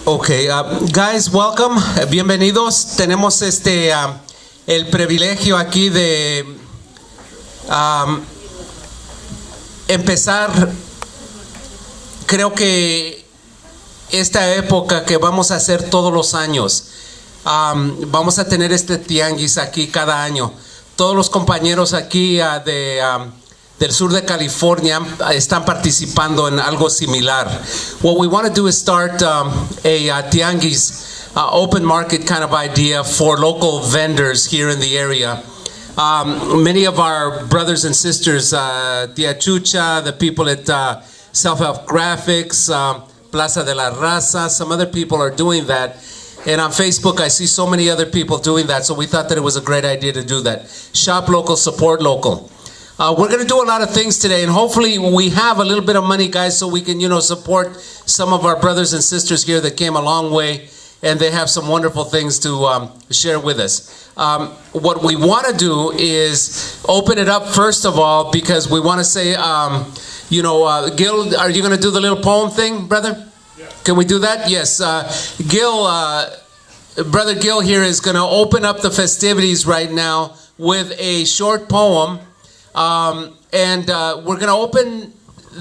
Okay, guys, welcome, bienvenidos. Tenemos el privilegio aquí de empezar, creo que esta época que vamos a hacer todos los años. Vamos a tener este Tianguis aquí cada año. Todos los compañeros aquí del sur de California están participando en algo similar. What we want to do is start a Tianguis open market kind of idea for local vendors here in the area. Many of our brothers and sisters, Tia Chucha, the people at Self-Help Graphics, Plaza de la Raza, some other people are doing that. And on Facebook, I see so many other people doing that, so we thought that it was a great idea to do that. Shop local, support local. We're going to do a lot of things today, and hopefully we have a little bit of money, guys, so we can, support some of our brothers and sisters here that came a long way, and they have some wonderful things to share with us. What we want to do is open it up, first of all, because we want to say, Gil, are you going to do the little poem thing, brother? Yeah. Can we do that? Yes. Gil, Brother Gil here is going to open up the festivities right now with a short poem. And we're going to open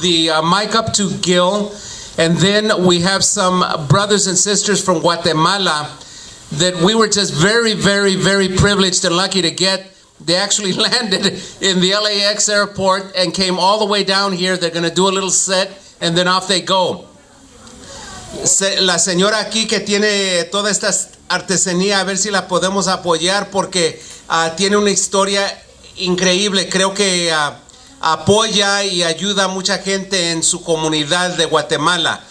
the mic up to Gil, and then we have some brothers and sisters from Guatemala that we were just very, very, very privileged and lucky to get. They actually landed in the LAX airport and came all the way down here. They're going to do a little set, and then off they go. La señora aquí que tiene toda esta artesanía, a ver si la podemos apoyar porque tiene una historia increíble. Creo que apoya y ayuda a mucha gente en su comunidad de Guatemala.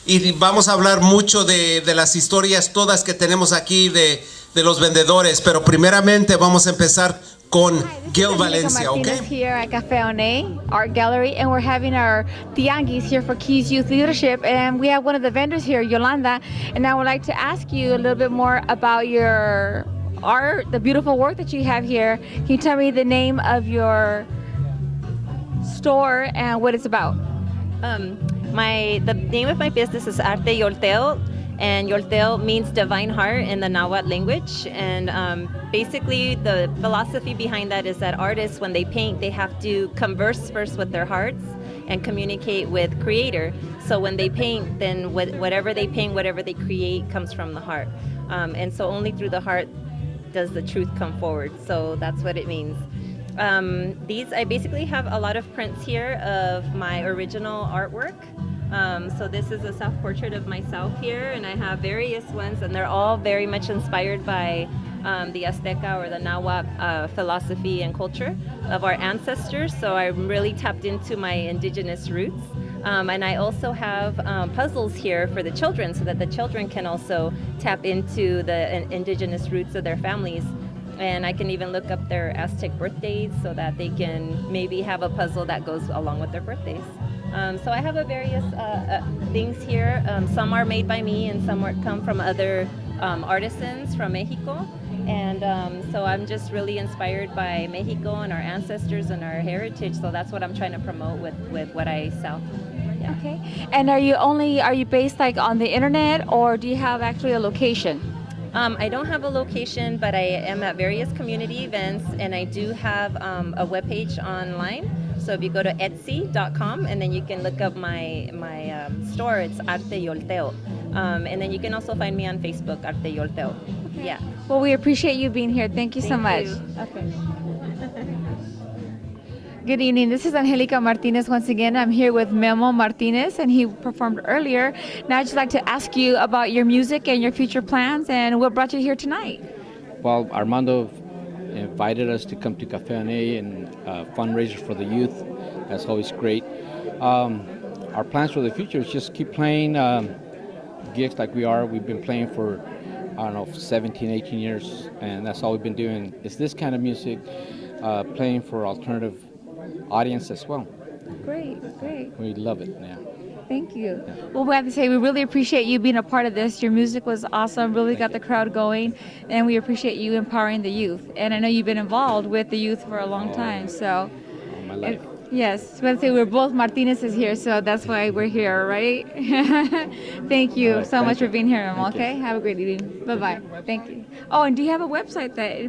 Y vamos a hablar mucho de las historias todas que tenemos aquí de los vendedores. Pero primeramente vamos a empezar con Gil Valencia, okay? Here at Café, Art Gallery, and we're having our Tianguis here for K.E.Y.S Youth Leadership. And we have one of the vendors here, Yolanda. And I would like to ask you a little bit more about your art, the beautiful work that you have here. Can you tell me the name of your store and what it's about? The name of my business is Arte Yolteo, and Yolteo means divine heart in the Nahuatl language. And basically the philosophy behind that is that artists, when they paint, they have to converse first with their hearts and communicate with Creator. So when they paint, then whatever they paint, whatever they create comes from the heart. And so only through the heart does the truth come forward. So that's what it means. I basically have a lot of prints here of my original artwork. So this is a self-portrait of myself here, and I have various ones, and they're all very much inspired by the Azteca or the Nahuatl philosophy and culture of our ancestors. So I'm really tapped into my indigenous roots. And I also have puzzles here for the children so that the children can also tap into the indigenous roots of their families. And I can even look up their Aztec birthdays so that they can maybe have a puzzle that goes along with their birthdays. So I have various things here. Some are made by me and some come from other artisans from Mexico. And so I'm just really inspired by Mexico and our ancestors and our heritage. So that's what I'm trying to promote with what I sell. Yeah. Okay. And are you based like on the internet, or do you have actually a location? I don't have a location, but I am at various community events, and I do have a webpage online. So if you go to Etsy.com, and then you can look up my store, it's Arte Yolteo. And then you can also find me on Facebook, Arte Yolteo. Okay. Yeah. Well, we appreciate you being here. Thank you so much. Okay. Good evening. This is Angelica Martinez once again. I'm here with Memo Martinez, and he performed earlier. Now I'd just like to ask you about your music and your future plans and what brought you here tonight. Well, Armando invited us to come to Café and fundraiser for the youth. That's always great. Our plans for the future is just keep playing gigs like we are. We've been playing for, 17, 18 years, and that's all we've been doing. Is this kind of music, playing for alternative audience as well. Great. We love it, yeah. Thank you. Yeah. Well, we have to say we really appreciate you being a part of this. Your music was awesome, really got the crowd going, and we appreciate you empowering the youth. And I know you've been involved with the youth for a long time, so. All my life. Yes, let's say we're both Martinez's here, so that's why we're here, right? Thank you All right, so much thank you. for being here, Memo. Thank you. Okay, have a great evening. Bye bye. Thank you. Oh, and do you have a website that?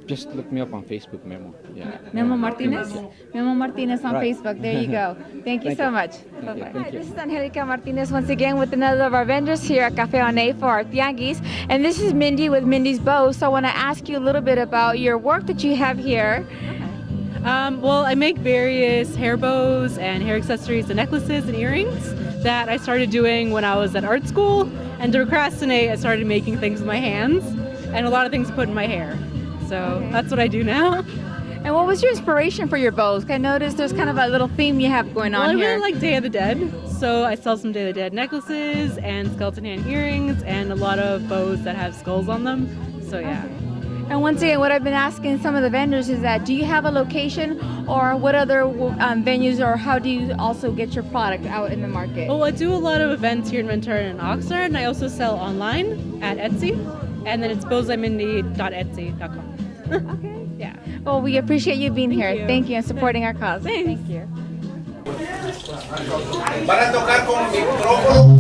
Just look me up on Facebook, Memo. Yeah. Memo Martinez? Yeah. Memo Martinez on Right. Facebook. There you go. Thank you Thank so you. much. Thank you. Bye-bye. Thank Hi, you. this is Angelica Martinez once again with another of our vendors here at Café for our Tianguis. And this is Mindy with Mindy's Bows. So I want to ask you a little bit about your work that you have here. Well, I make various hair bows and hair accessories and necklaces and earrings that I started doing when I was at art school. And to procrastinate, I started making things with my hands and a lot of things to put in my hair. So that's what I do now. And what was your inspiration for your bows? I noticed there's kind of a little theme you have going Well, on I here. really like Day of the Dead, so I sell some Day of the Dead necklaces and skeleton hand earrings and a lot of bows that have skulls on them. So yeah. And once again, what I've been asking some of the vendors is that, do you have a location, or what other venues, or how do you also get your product out in the market? Well, I do a lot of events here in Ventura and Oxnard, and I also sell online at Etsy, and then it's bowslimindy.etsy.com. Okay. Yeah. Well, we appreciate you being here. you. Thank you, and supporting our cause. Thanks. Thank you. Van a tocar con micrófono.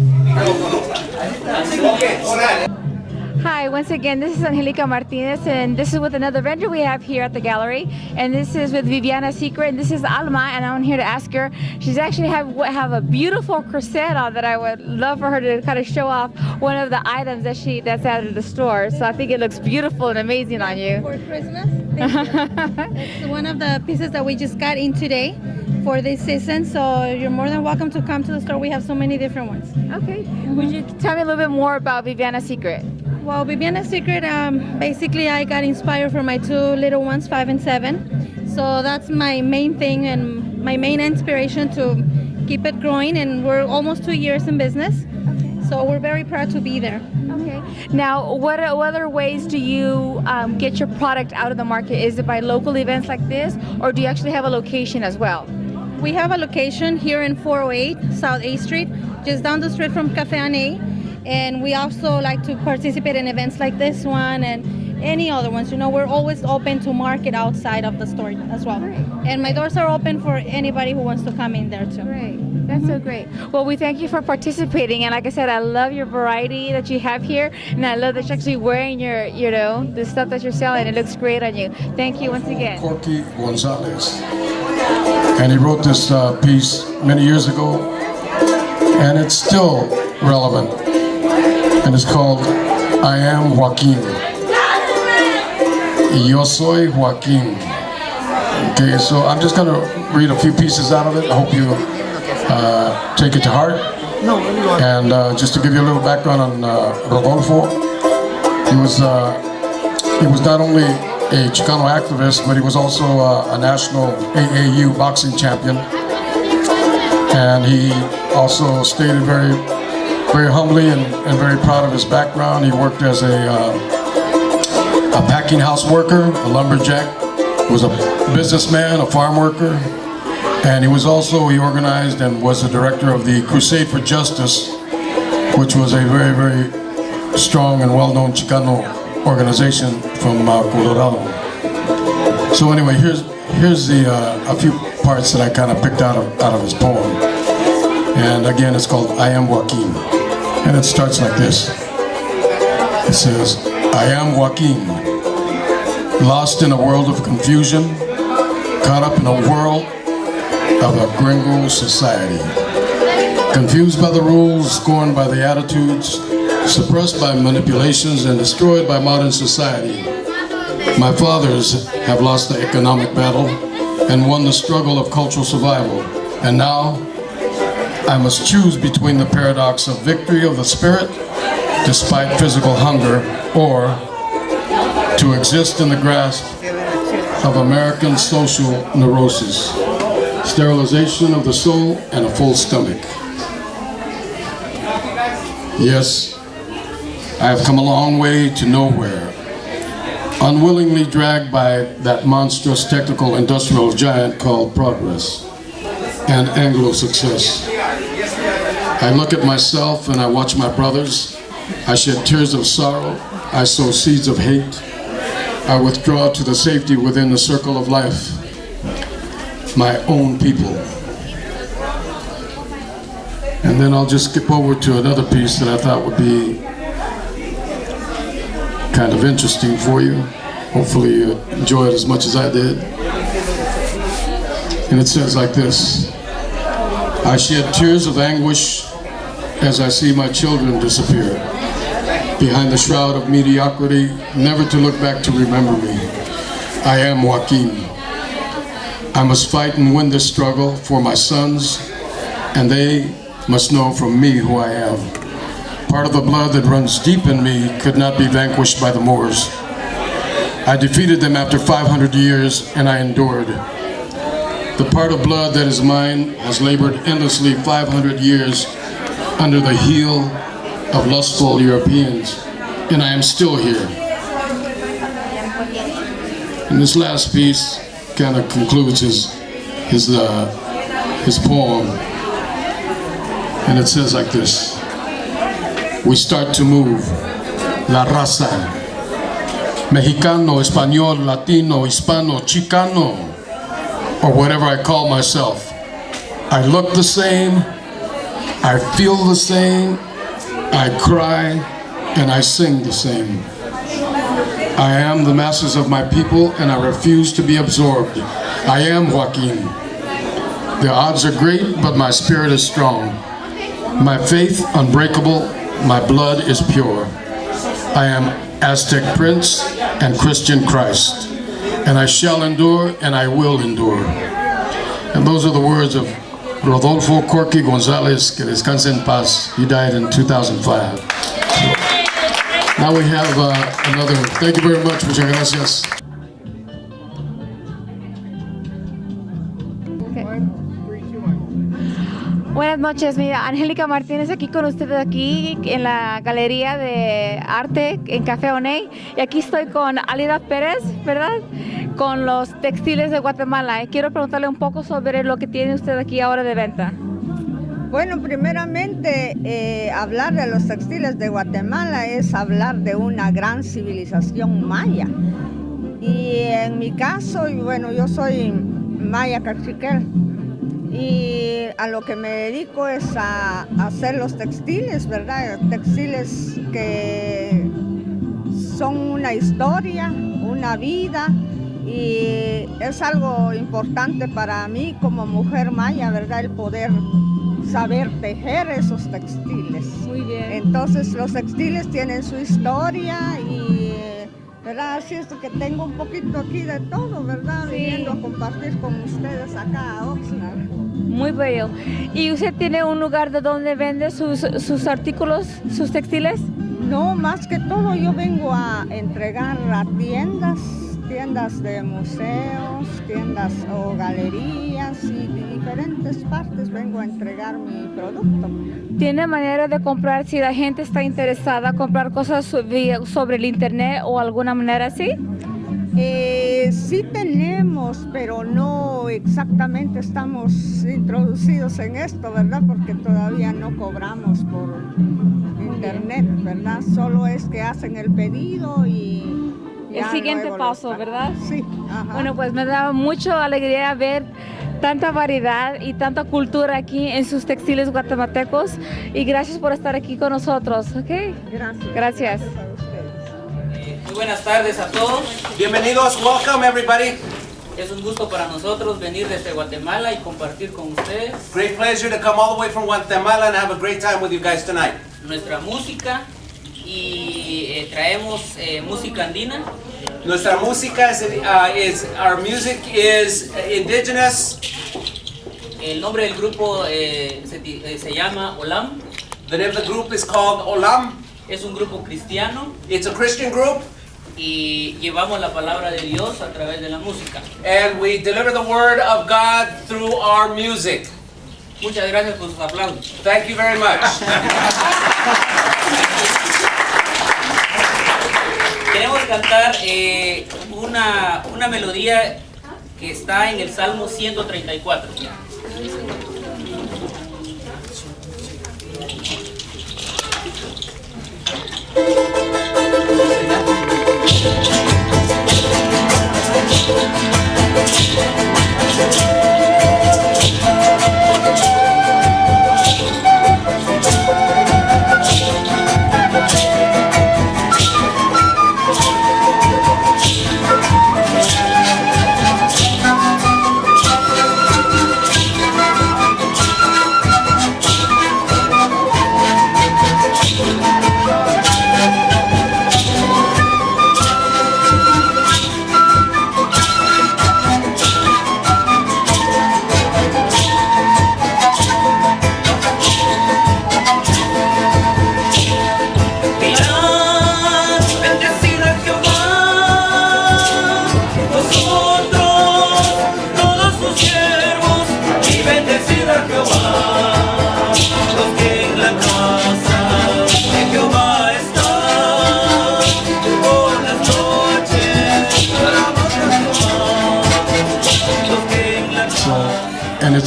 Ok, oral. Hi, once again, this is Angelica Martinez, and this is with another vendor we have here at the gallery, and this is with Viviana Secret, and this is Alma, and I'm here to ask her. She's actually have a beautiful corset on that I would love for her to kind of show off one of the items that's out of the store. So I think it looks beautiful and amazing on you. For Christmas. Thank you. It's one of the pieces that we just got in today for this season, so you're more than welcome to come to the store. We have so many different ones. Okay. Would you tell me a little bit more about Viviana Secret? Well, Viviana's Secret, basically I got inspired from my two little ones, 5 and 7. So that's my main thing and my main inspiration to keep it growing, and we're almost 2 years in business. So we're very proud to be there. Okay. Now, what other ways do you get your product out of the market? Is it by local events like this, or do you actually have a location as well? We have a location here in 408 South 8th Street, just down the street from Café. And we also like to participate in events like this one and any other ones. You know, we're always open to market outside of the store as well. Great. And my doors are open for anybody who wants to come in there too. Great. That's so great. Well, we thank you for participating. And like I said, I love your variety that you have here. And I love that you're actually wearing your, the stuff that you're selling. It looks great on you. Thank you once again. Corky Gonzalez. And he wrote this piece many years ago, and it's still relevant. And it's called I Am Joaquin. Yo soy Joaquin. Okay, so I'm just going to read a few pieces out of it. I hope you take it to heart. And just to give you a little background on Rodolfo, he was not only a Chicano activist, but he was also a national AAU boxing champion. And he also stated very humbly and very proud of his background. He worked as a packing house worker, a lumberjack, was a businessman, a farm worker, and he organized and was the director of the Crusade for Justice, which was a very, very strong and well-known Chicano organization from Colorado. So anyway, here's a few parts that I kind of picked out of his poem. And again, it's called I Am Joaquin. And it starts like this. It says, I am Joaquin, lost in a world of confusion, caught up in a whirl of a gringo society. Confused by the rules, scorned by the attitudes, suppressed by manipulations, and destroyed by modern society. My fathers have lost the economic battle and won the struggle of cultural survival. And now, I must choose between the paradox of victory of the spirit, despite physical hunger, or to exist in the grasp of American social neurosis, sterilization of the soul, and a full stomach. Yes, I have come a long way to nowhere, unwillingly dragged by that monstrous technical industrial giant called progress and Anglo success. I look at myself and I watch my brothers. I shed tears of sorrow. I sow seeds of hate. I withdraw to the safety within the circle of life. my own people. And then I'll just skip over to another piece that I thought would be kind of interesting for you. Hopefully you enjoy it as much as I did. And it says like this: I shed tears of anguish as I see my children disappear behind the shroud of mediocrity, never to look back to remember me. I am Joaquin. I must fight and win this struggle for my sons, and they must know from me who I am. Part of the blood that runs deep in me could not be vanquished by the Moors. I defeated them after 500 years, and I endured. The part of blood that is mine has labored endlessly 500 years under the heel of lustful Europeans, and I am still here. And this last piece kind of concludes his poem, and it says like this: we start to move, la raza, Mexicano, Español, Latino, Hispano, Chicano, or whatever I call myself. I look the same, I feel the same, I cry, and I sing the same. I am the masses of my people, and I refuse to be absorbed. I am Joaquin. The odds are great, but my spirit is strong. My faith unbreakable, my blood is pure. I am Aztec Prince and Christian Christ, and I shall endure, and I will endure. And those are the words of Rodolfo Corky Gonzalez, que descanse en paz. He died in 2005. Now we have another. Thank you very much. Muchas gracias. Buenas noches, mira, Angelica Martinez aquí con ustedes aquí en la Galería de Arte en Café K.E.Y.S. Y aquí estoy con Alida Pérez, ¿verdad? Con los textiles de Guatemala. Y quiero preguntarle un poco sobre lo que tiene usted aquí ahora de venta. Bueno, primeramente, hablar de los textiles de Guatemala es hablar de una gran civilización maya. Y en mi caso, bueno, yo soy maya cachiquel. Y a lo que me dedico es a hacer los textiles, ¿verdad? Textiles que son una historia, una vida, y es algo importante para mí como mujer maya, ¿verdad? El poder saber tejer esos textiles. Muy bien. Entonces los textiles tienen su historia y, ¿verdad? Así es que tengo un poquito aquí de todo, ¿verdad? Sí. Viniendo a compartir con ustedes acá a Oxnard. Muy bello. ¿Y usted tiene un lugar de donde vende sus artículos, sus textiles? No, más que todo yo vengo a entregar a tiendas de museos, tiendas o galerías y de diferentes partes vengo a entregar mi producto. ¿Tiene manera de comprar si la gente está interesada en comprar cosas sobre el internet o alguna manera así? Sí tenemos, pero no exactamente estamos introducidos en esto, ¿verdad? Porque todavía no cobramos por internet, ¿verdad? Solo es que hacen el pedido y el siguiente paso, ¿verdad? Sí. Ajá. Bueno, pues me da mucha alegría ver tanta variedad y tanta cultura aquí en sus textiles guatemaltecos y gracias por estar aquí con nosotros, ¿ok? Gracias. Gracias. Muy buenas tardes a todos. Bienvenidos, welcome everybody. Es un gusto para nosotros venir desde Guatemala y compartir con ustedes Great pleasure to come all the way from Guatemala and have a great time with you guys tonight. nuestra música y traemos música andina. Nuestra música our music is indigenous. El nombre del grupo se llama Olam. The name of the group is called Olam. Es un grupo cristiano It's a Christian group. y llevamos la palabra de Dios a través de la música. And we deliver the word of God through our music. Muchas gracias por sus aplausos. Thank you very much. Queremos cantar una melodía que está en el Salmo 134.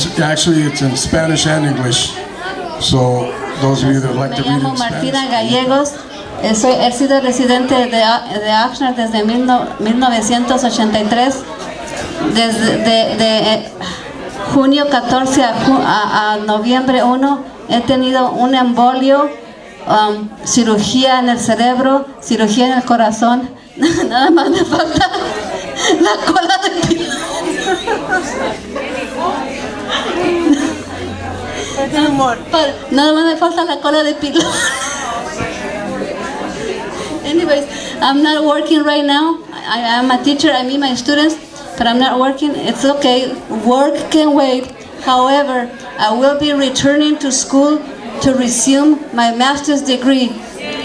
It's in Spanish and English. So those of you that like to read in Spanish. Gallegos. He sido residente de Oxnard desde 1983. Desde junio 14 a noviembre 1 he tenido un embolio, cirugía en el cerebro, cirugía en el corazón. Nada más me falta la cola de pilón. Nada más me falta la cola de pilón. Anyways, I'm not working right now. I'm a teacher. I meet my students, but I'm not working. It's okay. Work can wait. However, I will be returning to school to resume my master's degree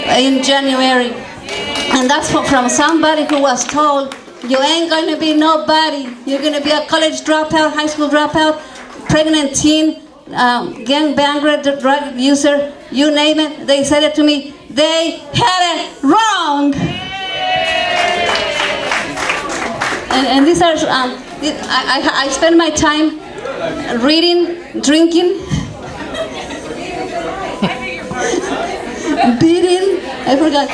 in January. And that's from somebody who was told, you ain't going to be nobody. You're going to be a college dropout, high school dropout, pregnant teen, gangbanger, drug user, you name it. They said it to me. They had it wrong. And these are, I spend my time reading, drinking, beating, I forgot,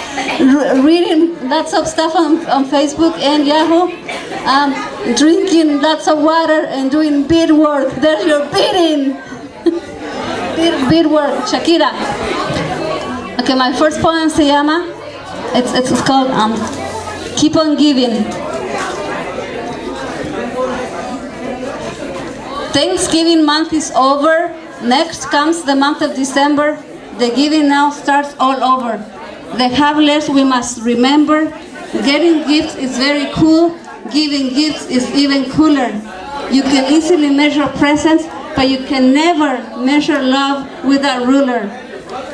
reading lots of stuff on Facebook and Yahoo, drinking lots of water and doing bead work. There's your beating. bead work, Shakira. Okay, my first poem se llama, it's called Keep on Giving. Thanksgiving month is over. Next comes the month of December. The giving now starts all over. The harvest we must remember. Getting gifts is very cool. Giving gifts is even cooler. You can easily measure presents, but you can never measure love with a ruler.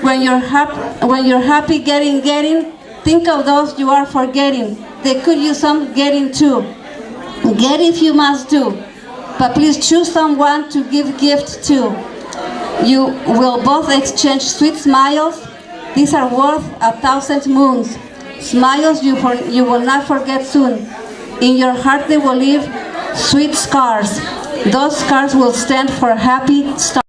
When you're happy getting, think of those you are forgetting. They could use some getting too. Get if you must do, but please choose someone to give gift to. You will both exchange sweet smiles. These are worth 1,000 moons. Smiles you will not forget soon. In your heart they will leave sweet scars. Those scars will stand for happy stars.